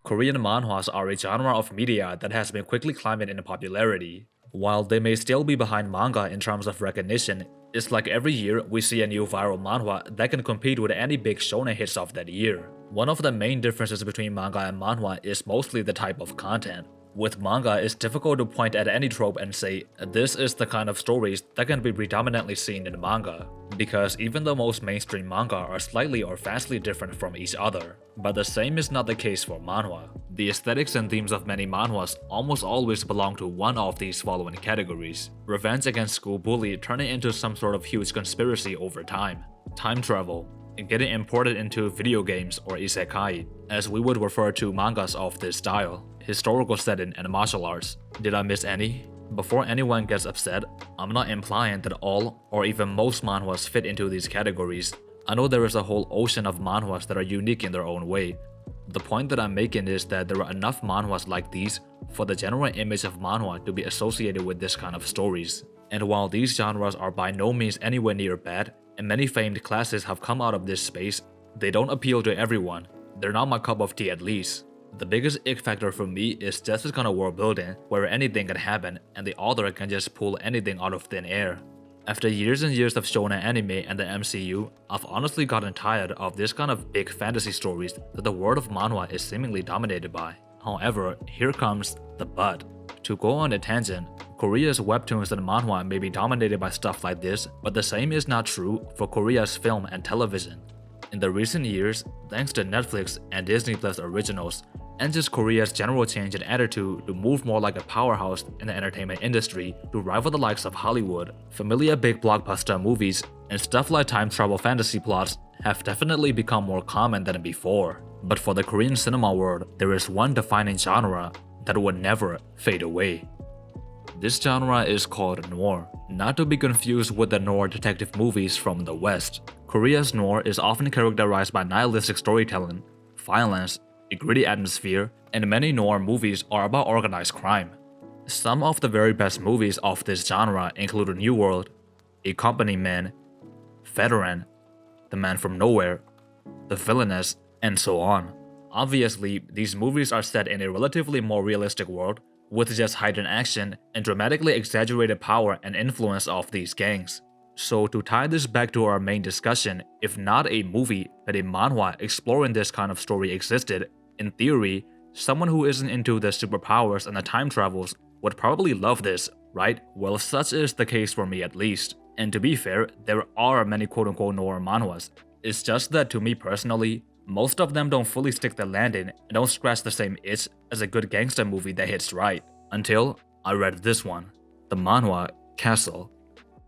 Korean manhwas are a genre of media that has been quickly climbing in popularity. While they may still be behind manga in terms of recognition, it's like every year we see a new viral manhwa that can compete with any big shonen hits of that year. One of the main differences between manga and manhwa is mostly the type of content. With manga, it's difficult to point at any trope and say, this is the kind of stories that can be predominantly seen in manga, because even the most mainstream manga are slightly or vastly different from each other. But the same is not the case for manhwa. The aesthetics and themes of many manhwas almost always belong to one of these following categories: revenge against school bully turning into some sort of huge conspiracy over time travel, and getting imported into video games or isekai, as we would refer to mangas of this style, historical setting, and martial arts. Did I miss any? Before anyone gets upset, I'm not implying that all or even most manhwas fit into these categories. I know there is a whole ocean of manhwas that are unique in their own way. The point that I'm making is that there are enough manhwas like these for the general image of manhwa to be associated with this kind of stories. And while these genres are by no means anywhere near bad, and many famed classes have come out of this space, they don't appeal to everyone. They're not my cup of tea, at least. The biggest ick factor for me is just this kind of world building where anything can happen and the author can just pull anything out of thin air. After years and years of shonen anime and the MCU, I've honestly gotten tired of this kind of big fantasy stories that the world of manhwa is seemingly dominated by. However, here comes the but. To go on a tangent, Korea's webtoons and manhwa may be dominated by stuff like this, but the same is not true for Korea's film and television. In the recent years, thanks to Netflix and Disney Plus originals, and just Korea's general change in attitude to move more like a powerhouse in the entertainment industry to rival the likes of Hollywood, familiar big blockbuster movies and stuff like time travel fantasy plots have definitely become more common than before. But for the Korean cinema world, there is one defining genre that would never fade away. This genre is called noir, not to be confused with the noir detective movies from the West. Korea's noir is often characterized by nihilistic storytelling, violence, a gritty atmosphere, and many noir movies are about organized crime. Some of the very best movies of this genre include New World, A Company Man, Veteran, The Man from Nowhere, The Villainess, and so on. Obviously, these movies are set in a relatively more realistic world, with just heightened action and dramatically exaggerated power and influence of these gangs. So to tie this back to our main discussion, if not a movie but a manhwa exploring this kind of story existed, in theory, someone who isn't into the superpowers and the time travels would probably love this, right? Well, such is the case for me at least. And to be fair, there are many quote-unquote noir manhwas. It's just that to me personally, most of them don't fully stick the landing and don't scratch the same itch as a good gangster movie that hits right. Until I read this one, the manhwa Castle.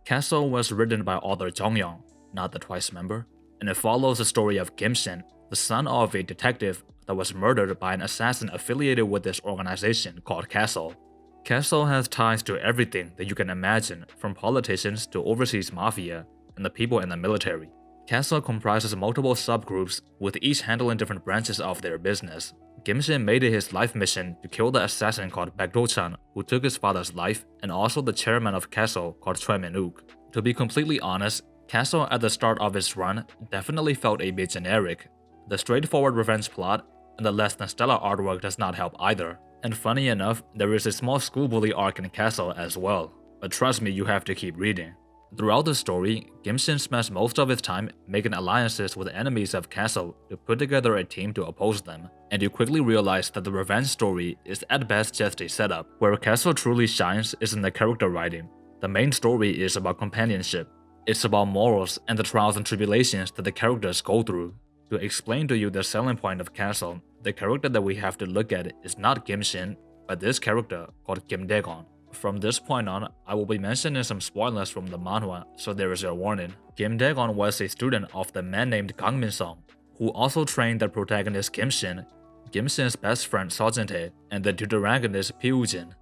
Castle was written by author Jong-young, not the Twice member, and it follows the story of Kim Shin, the son of a detective that was murdered by an assassin affiliated with this organization called Castle. Castle has ties to everything that you can imagine, from politicians to overseas mafia and the people in the military. Castle comprises multiple subgroups, with each handling different branches of their business. Kim Shin made it his life mission to kill the assassin called Baek Do-chan, who took his father's life, and also the chairman of Castle called Choi Min-wook. To be completely honest, Castle at the start of its run definitely felt a bit generic. The straightforward revenge plot and the less than stellar artwork does not help either. And funny enough, there is a small school bully arc in Castle as well. But trust me, you have to keep reading. Throughout the story, Kim Shin spends most of his time making alliances with enemies of Castle to put together a team to oppose them, and you quickly realize that the revenge story is at best just a setup. Where Castle truly shines is in the character writing. The main story is about companionship. It's about morals and the trials and tribulations that the characters go through. To explain to you the selling point of Castle, the character that we have to look at is not Kim Shin, but this character called Kim Deon. From this point on, I will be mentioning some spoilers from the manhwa, so there is your warning. Kim Deon was a student of the man named Kang Min-sung, who also trained the protagonist Kim Shin, Kim Shin's best friend Seo Jin-tae, and the deuteragonist Pyo Jin.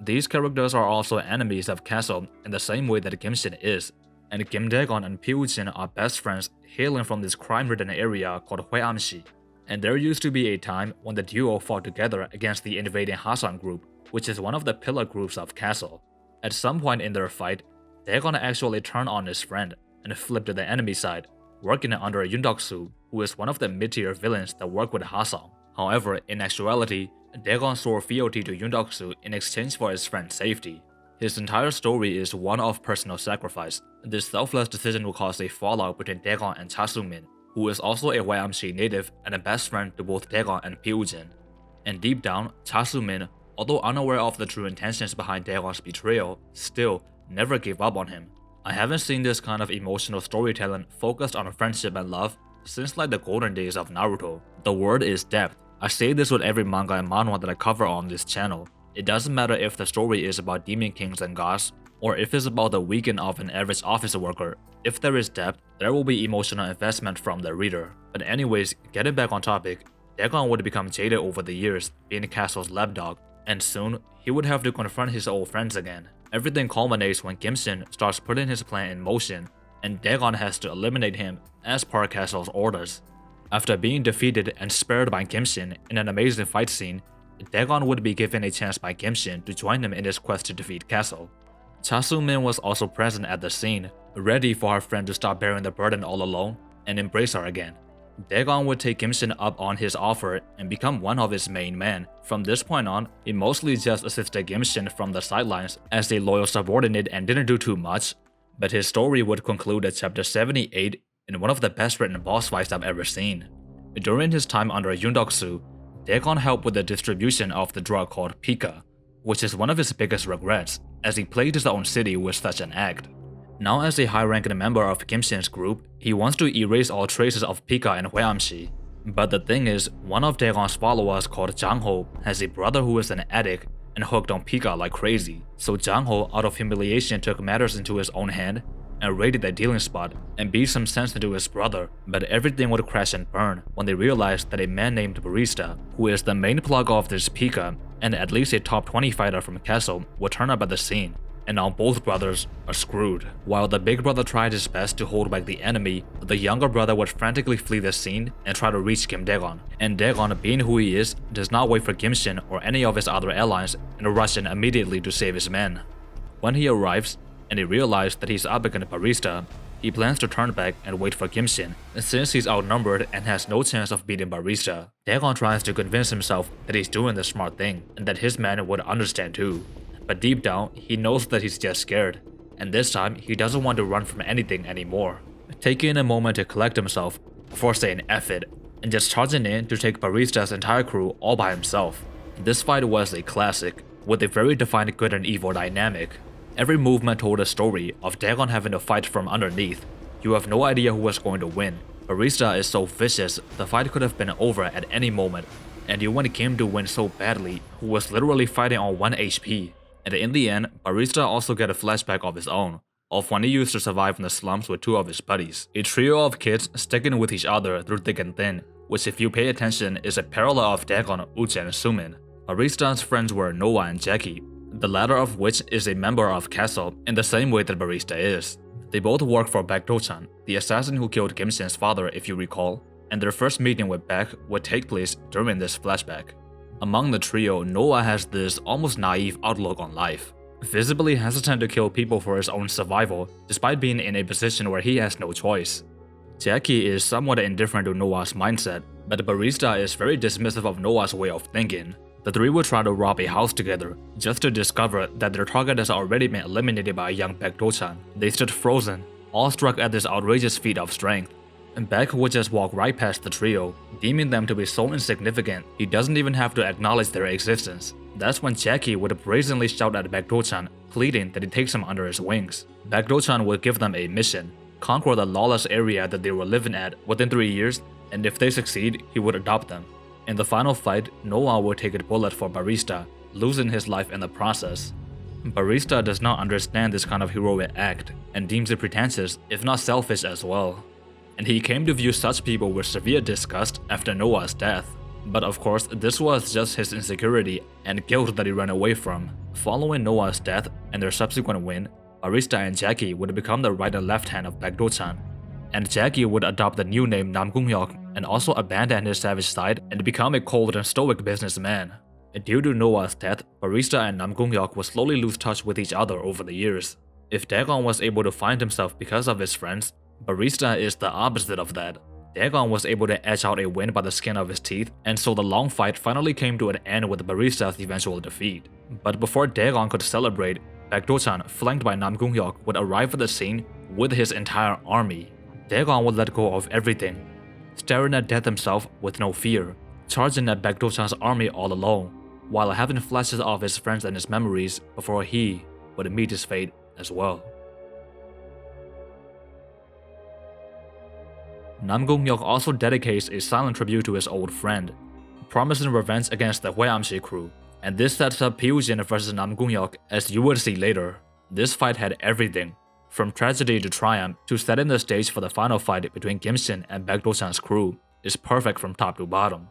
These characters are also enemies of Castle in the same way that Kim Shin is, and Kim Deon and Pyo Jin are best friends hailing from this crime-ridden area called Hwaeam-si. And there used to be a time when the duo fought together against the invading Hasan group, which is one of the pillar groups of Castle. At some point in their fight, they're gonna actually turn on his friend and flip to the enemy side, working under Yoon Dok-soo, who is one of the mid-tier villains that work with Hasan. However, in actuality, Dagon swore fealty to Yundoksu in exchange for his friend's safety. His entire story is one of personal sacrifice. This selfless decision will cause a fallout between Dagon and Chasumin, who is also a Hwayamshi native and a best friend to both Dagon and Pyujin. And deep down, Chasumin, although unaware of the true intentions behind Dagon's betrayal, still never gave up on him. I haven't seen this kind of emotional storytelling focused on friendship and love since like the golden days of Naruto. The word is depth. I say this with every manga and manhwa that I cover on this channel. It doesn't matter if the story is about demon kings and gods, or if it's about the weekend of an average office worker. If there is depth, there will be emotional investment from the reader. But anyways, getting back on topic, Dagon would become jaded over the years, being the castle's lapdog, and soon, he would have to confront his old friends again. Everything culminates when Gimshin starts putting his plan in motion, and Dagon has to eliminate him as per castle's orders. After being defeated and spared by Gimshin in an amazing fight scene, Dagon would be given a chance by Gimshin to join him in his quest to defeat Castle. Chasumin was also present at the scene, ready for her friend to stop bearing the burden all alone and embrace her again. Dagon would take Gimshin up on his offer and become one of his main men. From this point on, he mostly just assisted Gimshin from the sidelines as a loyal subordinate and didn't do too much, but his story would conclude at chapter 78 in one of the best written boss fights I've ever seen. During his time under Yundoksu, Dagon helped with the distribution of the drug called Pika, which is one of his biggest regrets, as he plagued his own city with such an act. Now as a high-ranking member of Gimshin's group, he wants to erase all traces of Pika and Hwayamshi. But the thing is, one of Dagon's followers called Jang Ho has a brother who is an addict and hooked on Pika like crazy. So Jang Ho, out of humiliation, took matters into his own hand and raided the dealing spot and beat some sense into his brother, but everything would crash and burn when they realized that a man named Barista, who is the main plug of this Pika and at least a top 20 fighter from Castle, would turn up at the scene. And now both brothers are screwed. While the big brother tried his best to hold back the enemy, the younger brother would frantically flee the scene and try to reach Kim Deon. And Dagon, being who he is, does not wait for Gimshin or any of his other allies and rush in immediately to save his men. When he arrives, and he realizes that he's up against Barista, he plans to turn back and wait for Gimshin. Since he's outnumbered and has no chance of beating Barista, Dagon tries to convince himself that he's doing the smart thing and that his men would understand too. But deep down, he knows that he's just scared, and this time he doesn't want to run from anything anymore. Taking a moment to collect himself before saying F it, and just charging in to take Barista's entire crew all by himself. This fight was a classic, with a very defined good and evil dynamic. Every movement told a story of Dagon having to fight from underneath. You have no idea who was going to win. Barista is so vicious, the fight could have been over at any moment, and you want Kim to win so badly, who was literally fighting on 1 HP. And in the end, Barista also got a flashback of his own, of when he used to survive in the slums with two of his buddies. A trio of kids sticking with each other through thick and thin, which if you pay attention is a parallel of Dagon, Uchi, and Sumin. Barista's friends were Noah and Jackie, the latter of which is a member of Castle in the same way that Barista is. They both work for Baek-do-chan, the assassin who killed Gimshin's father if you recall, and their first meeting with Baek would take place during this flashback. Among the trio, Noah has this almost naive outlook on life, visibly hesitant to kill people for his own survival, despite being in a position where he has no choice. Jackie is somewhat indifferent to Noah's mindset, but Barista is very dismissive of Noah's way of thinking. The three would try to rob a house together, just to discover that their target has already been eliminated by young Baek-do-chan. They stood frozen, awestruck at this outrageous feat of strength. And Baek would just walk right past the trio, deeming them to be so insignificant he doesn't even have to acknowledge their existence. That's when Jackie would brazenly shout at Baek-do-chan, pleading that he takes him under his wings. Baek-do-chan would give them a mission, conquer the lawless area that they were living at within 3 years, and if they succeed, he would adopt them. In the final fight, Noah would take a bullet for Barista, losing his life in the process. Barista does not understand this kind of heroic act, and deems it pretentious, if not selfish as well. And he came to view such people with severe disgust after Noah's death. But of course, this was just his insecurity and guilt that he ran away from. Following Noah's death and their subsequent win, Barista and Jackie would become the right and left hand of Baek-do-chan. And Jackie would adopt the new name Namgung-hyuk and also abandon his savage side and become a cold and stoic businessman. Due to Noah's death, Barista and Namgung-hyuk would slowly lose touch with each other over the years. If Dagon was able to find himself because of his friends, Barista is the opposite of that. Dagon was able to edge out a win by the skin of his teeth, and so the long fight finally came to an end with Barista's eventual defeat. But before Dagon could celebrate, Baek Do-chan, flanked by Nam Gung-hyuk, would arrive at the scene with his entire army. Dagon would let go of everything, staring at death himself with no fear, charging at Baek Do-chan's army all alone, while having flashes of his friends and his memories before he would meet his fate as well. Nam Gung-hyuk also dedicates a silent tribute to his old friend, promising revenge against the Hwaeamshi crew, and this sets up Pyo-jin versus Nam Gung-hyuk as you will see later. This fight had everything, from tragedy to triumph to setting the stage for the final fight between Kim-shin and Baek Do-chan's crew. Is perfect from top to bottom.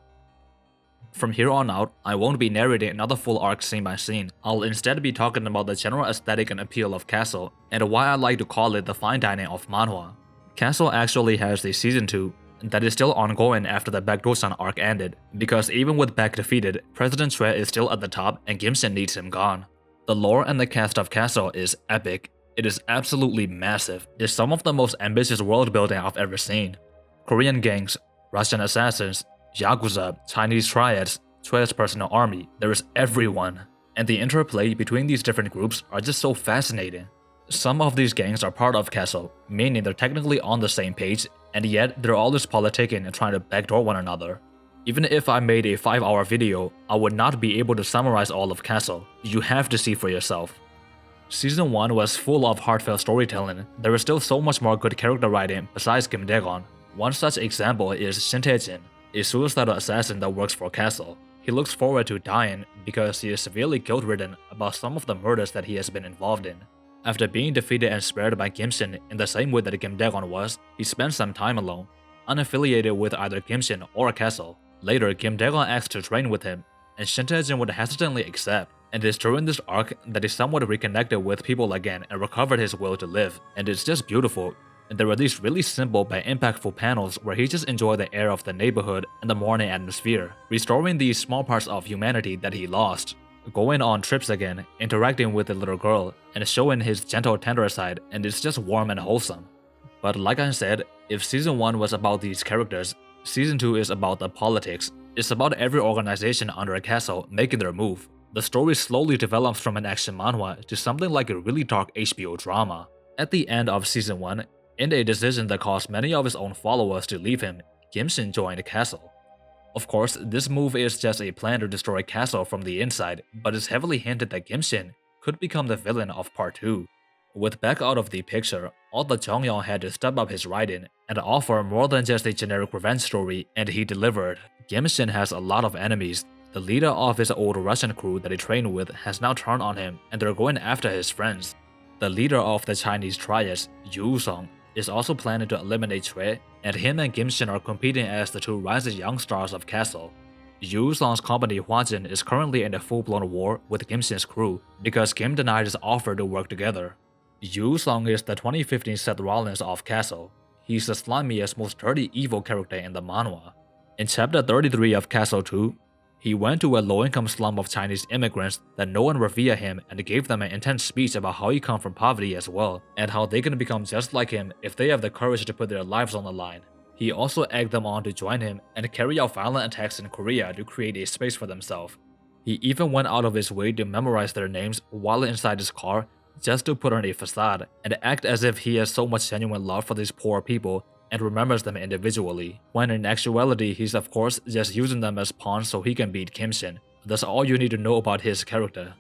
From here on out, I won't be narrating another full arc scene by scene. I'll instead be talking about the general aesthetic and appeal of Castle, and why I like to call it the fine dining of manhwa. Castle actually has a season 2 that is still ongoing after the Baek Do-chan arc ended, because even with Baek defeated, President Choi is still at the top and Kim-shin needs him gone. The lore and the cast of Castle is epic. It is absolutely massive. It's some of the most ambitious world building I've ever seen. Korean gangs, Russian assassins, Yakuza, Chinese triads, Choi's personal army, there is everyone. And the interplay between these different groups are just so fascinating. Some of these gangs are part of Castle, meaning they're technically on the same page, and yet they're all just politicking and trying to backdoor one another. Even if I made a 5-hour video, I would not be able to summarize all of Castle. You have to see for yourself. Season 1 was full of heartfelt storytelling. There is still so much more good character writing besides Kim Deon. One such example is Shin Tae-jin, a suicidal assassin that works for Castle. He looks forward to dying because he is severely guilt-ridden about some of the murders that he has been involved in. After being defeated and spared by Kim-shin in the same way that Kim Deon was, he spent some time alone, unaffiliated with either Kim-shin or Castle. Later, Kim Deon asked to train with him, and Shin Tae-jin would hesitantly accept, and it's during this arc that he somewhat reconnected with people again and recovered his will to live, and it's just beautiful. And there were these really simple but impactful panels where he just enjoyed the air of the neighborhood and the morning atmosphere, restoring these small parts of humanity that he lost. Going on trips again, interacting with the little girl, and showing his gentle tender side, and it's just warm and wholesome. But like I said, if Season 1 was about these characters, Season 2 is about the politics. It's about every organization under a castle making their move. The story slowly develops from an action manhwa to something like a really dark HBO drama. At the end of Season 1, in a decision that caused many of his own followers to leave him, Kim-shin joined the castle. Of course, this move is just a plan to destroy Castle from the inside, but it's heavily hinted that Kim-shin could become the villain of Part 2. With Baek out of the picture, all the Jonghyun had to step up his writing and offer more than just a generic revenge story, and he delivered. Kim-shin has a lot of enemies. The leader of his old Russian crew that he trained with has now turned on him, and they're going after his friends. The leader of the Chinese triads, Yu Song, is also planning to eliminate Choi, and him and Kim-shin are competing as the two rising young stars of Castle. Yu Song's company Hwajin is currently in a full-blown war with Kim-shin's crew because Kim denied his offer to work together. Yu Song is the 2015 Seth Rollins of Castle. He's the slimiest, most dirty, evil character in the manhwa. In chapter 33 of Castle 2, he went to a low-income slum of Chinese immigrants that no one revered him and gave them an intense speech about how he come from poverty as well, and how they can become just like him if they have the courage to put their lives on the line. He also egged them on to join him and carry out violent attacks in Korea to create a space for themselves. He even went out of his way to memorize their names while inside his car just to put on a facade and act as if he has so much genuine love for these poor people and remembers them individually, when in actuality he's of course just using them as pawns so he can beat Kim-shin. That's all you need to know about his character.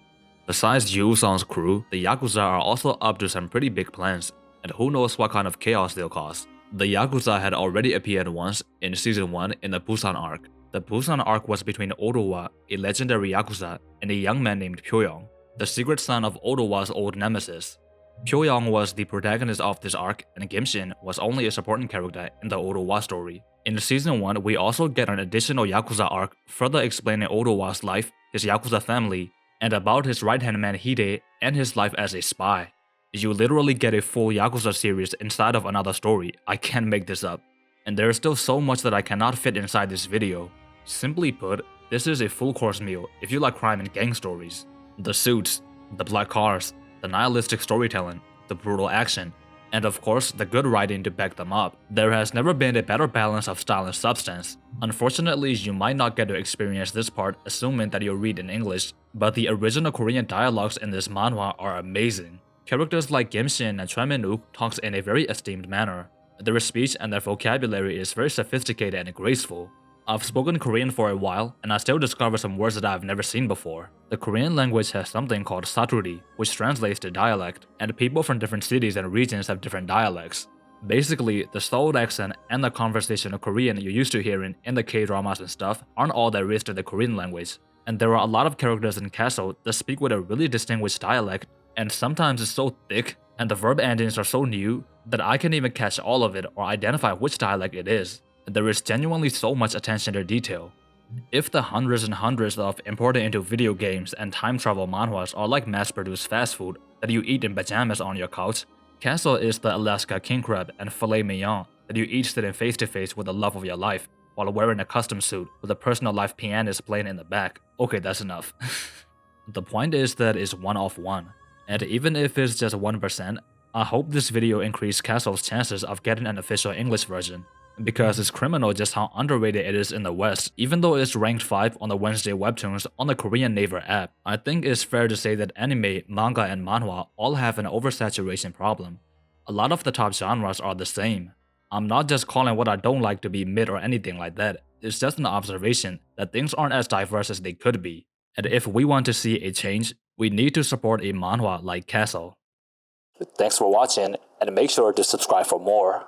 Besides Yu Song's crew, the Yakuza are also up to some pretty big plans, and who knows what kind of chaos they'll cause. The Yakuza had already appeared once in Season 1 in the Busan arc. The Busan arc was between Odowa, a legendary Yakuza, and a young man named Pyo-young, the secret son of Odowa's old nemesis. Pyo-young was the protagonist of this arc, and Kim-shin was only a supporting character in the Odowa story. In Season 1, we also get an additional Yakuza arc further explaining Odowa's life, his Yakuza family, and about his right-hand man Hide and his life as a spy. You literally get a full Yakuza series inside of another story. I can't make this up. And there is still so much that I cannot fit inside this video. Simply put, this is a full course meal if you like crime and gang stories. The suits, the black cars, the nihilistic storytelling, the brutal action, And of course, the good writing to back them up. There has never been a better balance of style and substance. Unfortunately, you might not get to experience this part assuming that you read in English, but the original Korean dialogues in this manhwa are amazing. Characters like Gimshin and Choi Min-wook talks in a very esteemed manner. Their speech and their vocabulary is very sophisticated and graceful. I've spoken Korean for a while, and I still discover some words that I've never seen before. The Korean language has something called saturri, which translates to dialect, and people from different cities and regions have different dialects. Basically, the Seoul accent and the conversational Korean you're used to hearing in the K-dramas and stuff aren't all there is to the Korean language. And there are a lot of characters in Castle that speak with a really distinguished dialect, and sometimes it's so thick, and the verb endings are so new, that I can't even catch all of it or identify which dialect it is. There is genuinely so much attention to detail. If the hundreds and hundreds of imported into video games and time travel manhwas are like mass-produced fast food that you eat in pajamas on your couch, Castle is the Alaska king crab and filet mignon that you eat sitting face to face with the love of your life while wearing a custom suit with a personal life pianist playing in the back. Okay, that's enough. The point is that it's 1 of 1, and even if it's just 1%, I hope this video increased Castle's chances of getting an official English version, because it's criminal just how underrated it is in the West. Even though it's ranked 5 on the Wednesday webtoons on the Korean Naver app, I think it's fair to say that anime, manga, and manhwa all have an oversaturation problem. A lot of the top genres are the same. I'm not just calling what I don't like to be mid or anything like that, it's just an observation that things aren't as diverse as they could be. And if we want to see a change, we need to support a manhwa like Castle. Thanks for watching, and make sure to subscribe for more.